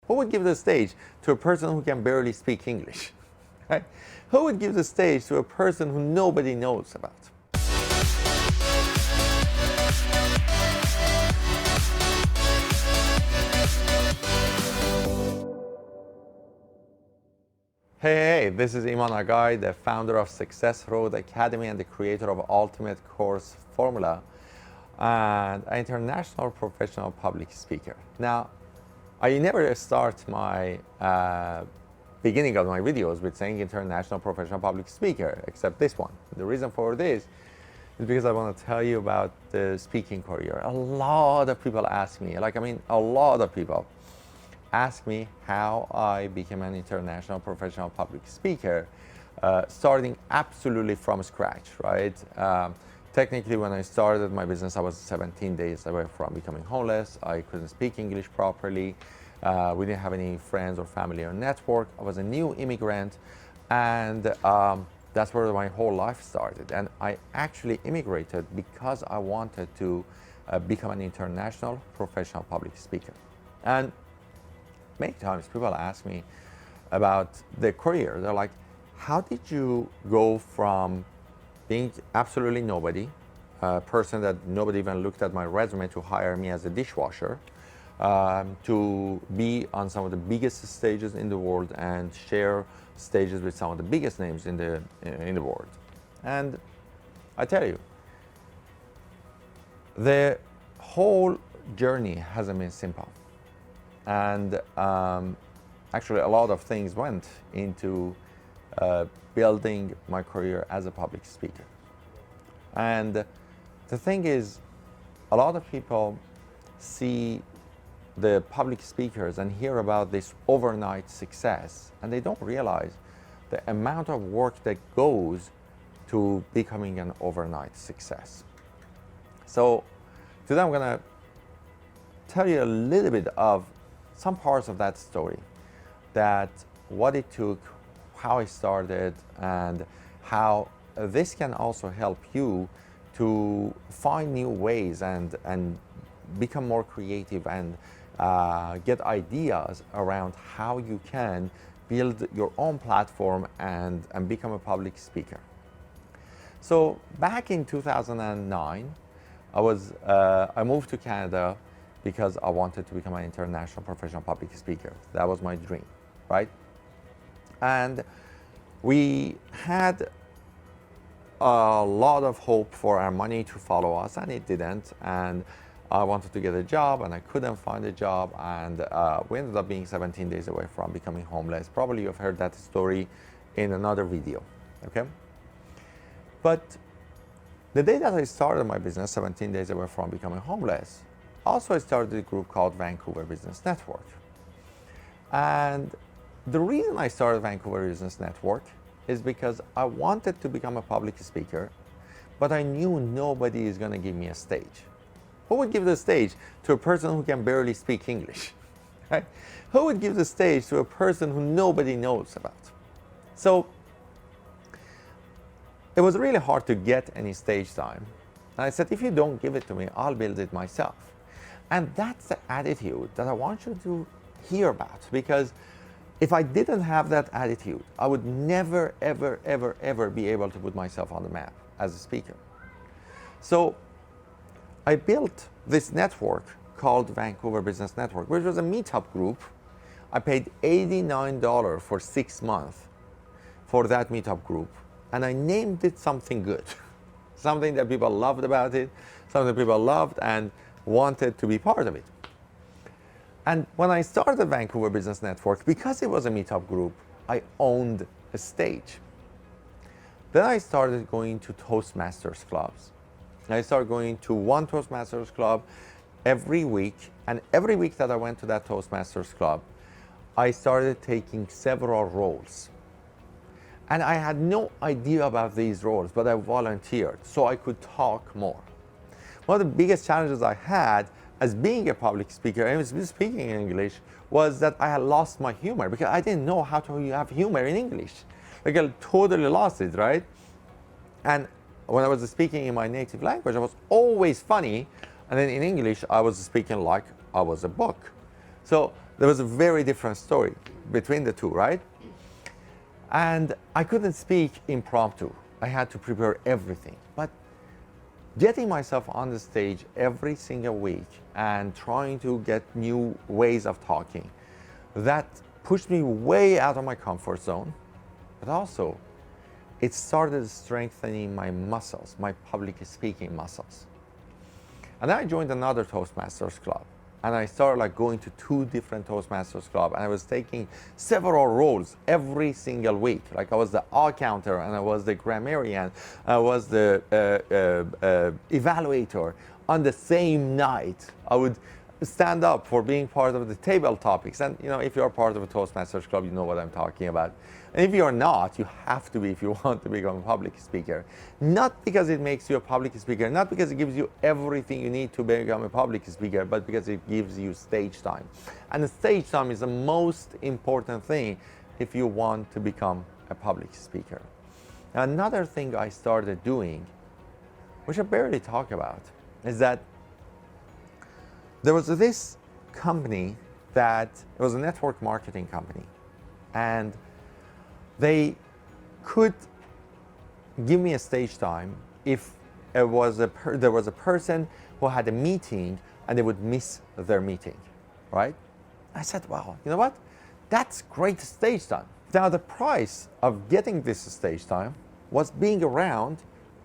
Who would give the stage to a person who can barely speak English? Right? Who would give the stage to a person who nobody knows about? Hey, this is Iman Aghay, the founder of Success Road Academy and the creator of Ultimate Course Formula and an international professional public speaker. Now, I never start my beginning of my videos with saying international professional public speaker, except this one. The reason for this is because I want to tell you about the speaking career. A lot of people ask me, a lot of people ask me how I became an international professional public speaker, starting absolutely from scratch, right? Technically, when I started my business, I was 17 days away from becoming homeless. I couldn't speak English properly. We didn't have any friends or family or network. I was a new immigrant, and that's where my whole life started. And I actually immigrated because I wanted to become an international professional public speaker. And many times people ask me about their career. They're like, how did you go from being absolutely nobody, a person that nobody even looked at my resume to hire me as a dishwasher, to be on some of the biggest stages in the world and share stages with some of the biggest names in the world? And I tell you, the whole journey hasn't been simple. And actually, a lot of things went into building my career as a public speaker. And the thing is, a lot of people see the public speakers and hear about this overnight success, and they don't realize the amount of work that goes to becoming an overnight success. So today I'm going to tell you a little bit of some parts of that story, that what it took, how I started, and how this can also help you to find new ways and become more creative and get ideas around how you can build your own platform and become a public speaker. So back in 2009, I moved to Canada because I wanted to become an international professional public speaker. That was my dream, right? And we had a lot of hope for our money to follow us, and it didn't. And I wanted to get a job, and I couldn't find a job, and we ended up being 17 days away from becoming homeless. Probably you've heard that story in another video, okay? But the day that I started my business, 17 days away from becoming homeless, also I started a group called Vancouver Business Network. And the reason I started Vancouver Business Network is because I wanted to become a public speaker, but I knew nobody is going to give me a stage. Who would give the stage to a person who can barely speak English? Right? Who would give the stage to a person who nobody knows about? So it was really hard to get any stage time. And I said, if you don't give it to me, I'll build it myself. And that's the attitude that I want you to hear about, because if I didn't have that attitude, I would never, ever, ever, ever be able to put myself on the map as a speaker. So I built this network called Vancouver Business Network, which was a meetup group. I paid $89 for 6 months for that meetup group, and I named it something good, something that people loved about it, something that people loved and wanted to be part of it. And when I started Vancouver Business Network, because it was a meetup group, I owned a stage. Then I started going to Toastmasters clubs. I started going to one Toastmasters club every week, and every week that I went to that Toastmasters club, I started taking several roles. And I had no idea about these roles, but I volunteered so I could talk more. One of the biggest challenges I had as being a public speaker and speaking in English was that I had lost my humor, because I didn't know how to have humor in English. Like, I totally lost it, right? And when I was speaking in my native language, I was always funny, and then in English, I was speaking like I was a book. So there was a very different story between the two, right? And I couldn't speak impromptu. I had to prepare everything. But getting myself on the stage every single week and trying to get new ways of talking, that pushed me way out of my comfort zone, but also it started strengthening my muscles, my public speaking muscles. And then I joined another Toastmasters club, and I started like going to 2 different Toastmasters club, and I was taking several roles every single week. Like I was the counter, and I was the grammarian, I was the evaluator. On the same night, I would stand up for being part of the table topics. And you know, if you're part of a Toastmasters club, you know what I'm talking about. And if you're not, you have to be if you want to become a public speaker. Not because it makes you a public speaker, not because it gives you everything you need to become a public speaker, but because it gives you stage time. And the stage time is the most important thing if you want to become a public speaker. Another thing I started doing, which I barely talk about, is that there was this company that it was a network marketing company, and they could give me a stage time if there was a person who had a meeting and they would miss their meeting, right? I said, wow, you know what? That's great stage time. Now the price of getting this stage time was being around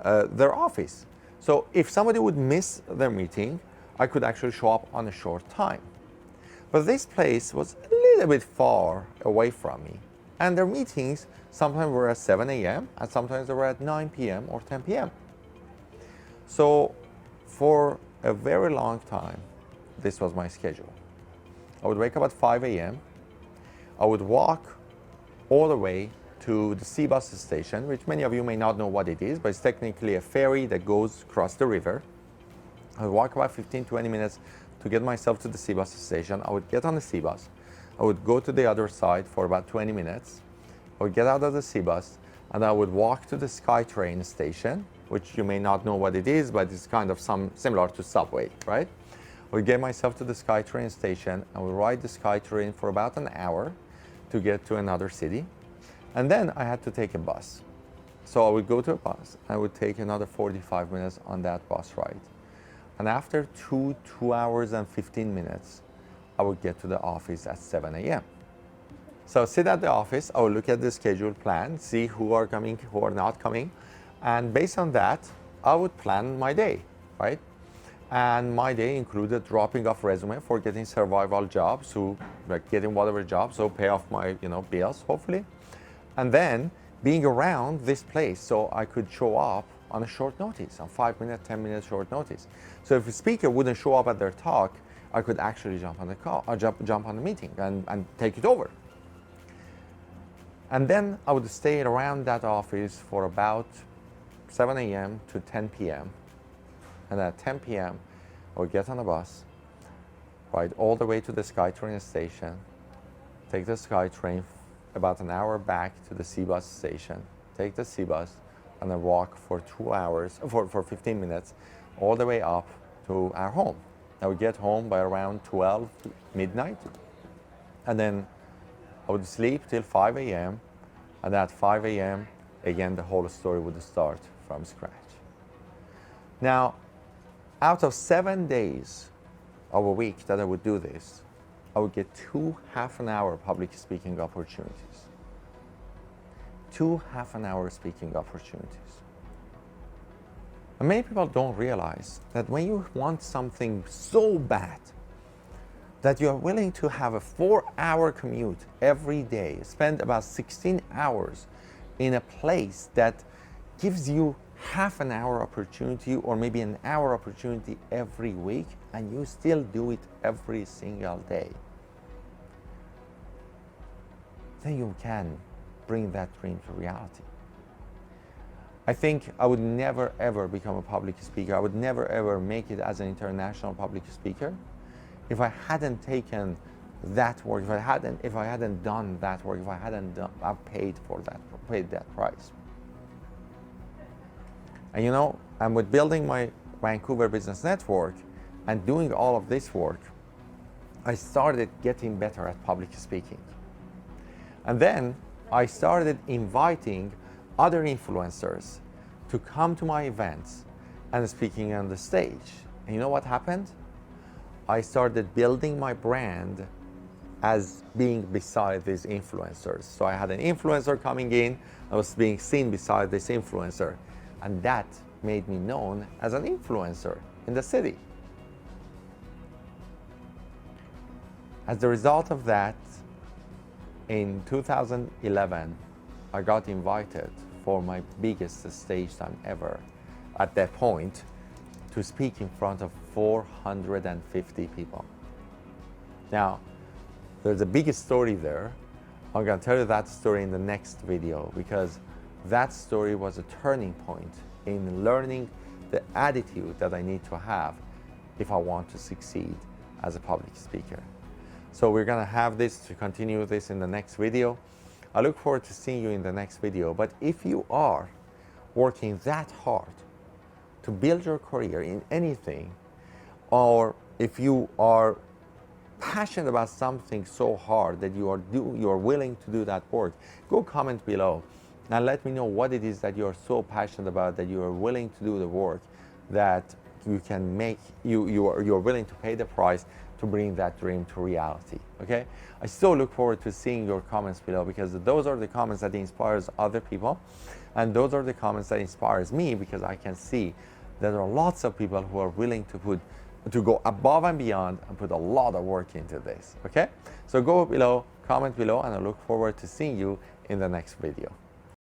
their office. So if somebody would miss their meeting, I could actually show up on a short time. But this place was a little bit far away from me. And their meetings sometimes were at 7 a.m. and sometimes they were at 9 p.m. or 10 p.m. So for a very long time, this was my schedule. I would wake up at 5 a.m. I would walk all the way to the sea bus station, which many of you may not know what it is, but it's technically a ferry that goes across the river. I would walk about 15-20 minutes to get myself to the sea bus station. I would get on the sea bus. I would go to the other side for about 20 minutes. I would get out of the sea bus, and I would walk to the SkyTrain station, which you may not know what it is, but it's kind of similar to subway, right? I would get myself to the SkyTrain station. I would ride the SkyTrain for about an hour to get to another city. And then I had to take a bus. So I would go to a bus. I would take another 45 minutes on that bus ride. And after 2 hours and 15 minutes, I would get to the office at 7 a.m. So sit at the office, I would look at the schedule plan, see who are coming, who are not coming. And based on that, I would plan my day, right? And my day included dropping off resume for getting survival jobs, getting whatever job, so pay off my bills, hopefully. And then being around this place so I could show up on a short notice, on 5-minute, 10-minute short notice. So if a speaker wouldn't show up at their talk, I could actually jump on the call, or jump on the meeting and take it over. And then I would stay around that office for about 7 a.m. to 10 p.m. And at 10 p.m., I would get on a bus, ride all the way to the SkyTrain station, take the SkyTrain about an hour back to the sea bus station, take the sea bus, and then walk for 2 hours, for 15 minutes, all the way up to our home. I would get home by around 12 midnight, and then I would sleep till 5 a.m., and at 5 a.m., again, the whole story would start from scratch. Now, out of 7 days of a week that I would do this, I would get 2 half-an-hour public speaking opportunities. 2 half-an-hour speaking opportunities. And many people don't realize that when you want something so bad that you are willing to have a 4-hour commute every day, spend about 16 hours in a place that gives you half-an-hour opportunity or maybe an hour opportunity every week, and you still do it every single day, then you can bring that dream to reality. I think I would never ever become a public speaker. I would never ever make it as an international public speaker if I hadn't taken that work, if I hadn't done that work, if I hadn't paid that price. And I'm with building my Vancouver business network and doing all of this work, I started getting better at public speaking. And then I started inviting other influencers to come to my events and speaking on the stage. And you know what happened? I started building my brand as being beside these influencers. So I had an influencer coming in, I was being seen beside this influencer, and that made me known as an influencer in the city. As a result of that, in 2011, I got invited for my biggest stage time ever at that point to speak in front of 450 people. Now, there's a big story there. I'm gonna tell you that story in the next video because that story was a turning point in learning the attitude that I need to have if I want to succeed as a public speaker. So we're gonna have this to continue this in the next video. I look forward to seeing you in the next video. But if you are working that hard to build your career in anything, or if you are passionate about something so hard that you are willing to do that work, go comment below and let me know what it is that you are so passionate about, that you are willing to do the work, that you can make, you're willing to pay the price to bring that dream to reality. Okay, I still look forward to seeing your comments below because those are the comments that inspires other people, and those are the comments that inspires me because I can see that there are lots of people who are willing to go above and beyond and put a lot of work into this. Okay, so go below, comment below, and I look forward to seeing you in the next video.